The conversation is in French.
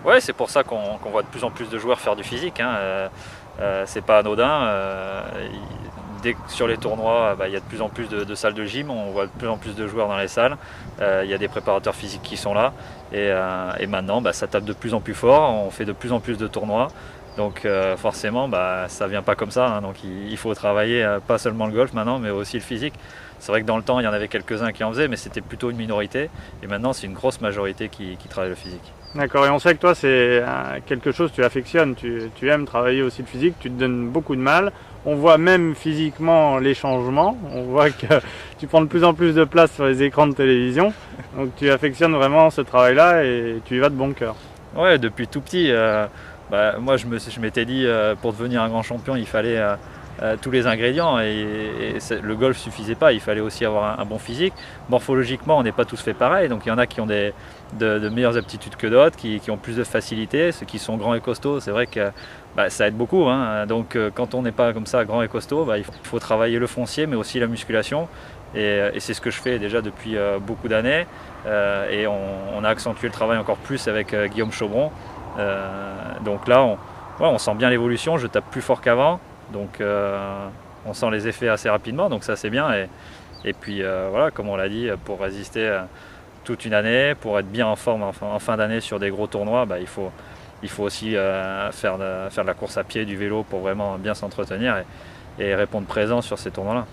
Ouais, c'est pour ça qu'on voit de plus en plus de joueurs faire du physique, hein. C'est pas anodin. Sur les tournois, il y a de plus en plus de salles de gym, on voit de plus en plus de joueurs dans les salles. Il y a des préparateurs physiques qui sont là. Et maintenant, ça tape de plus en plus fort, on fait de plus en plus de tournois. Donc forcément, ça vient pas comme ça, hein. Donc il faut travailler pas seulement le golf maintenant, mais aussi le physique. C'est vrai que dans le temps, il y en avait quelques-uns qui en faisaient, mais c'était plutôt une minorité. Et maintenant, c'est une grosse majorité qui travaille le physique. D'accord, et on sait que toi c'est quelque chose que tu affectionnes, tu aimes travailler aussi le physique, tu te donnes beaucoup de mal. On voit même physiquement les changements, on voit que tu prends de plus en plus de place sur les écrans de télévision. Donc tu affectionnes vraiment ce travail-là et tu y vas de bon cœur. Ouais, depuis tout petit, moi je m'étais dit pour devenir un grand champion, il fallait tous les ingrédients et le golf suffisait pas, il fallait aussi avoir un bon physique. Morphologiquement, on n'est pas tous fait pareil, donc il y en a qui ont de meilleures aptitudes que d'autres, qui ont plus de facilité. Ceux qui sont grands et costauds, c'est vrai que ça aide beaucoup, hein. Donc quand on n'est pas comme ça grand et costaud, il faut travailler le foncier, mais aussi la musculation. Et c'est ce que je fais déjà depuis beaucoup d'années. Et on a accentué le travail encore plus avec Guillaume Chaubron. Donc là, on sent bien l'évolution, je tape plus fort qu'avant. Donc on sent les effets assez rapidement, donc ça c'est bien. Et puis voilà, comme on l'a dit, pour résister toute une année, pour être bien en forme en fin d'année sur des gros tournois, il faut aussi faire de la course à pied, du vélo pour vraiment bien s'entretenir et répondre présent sur ces tournois-là.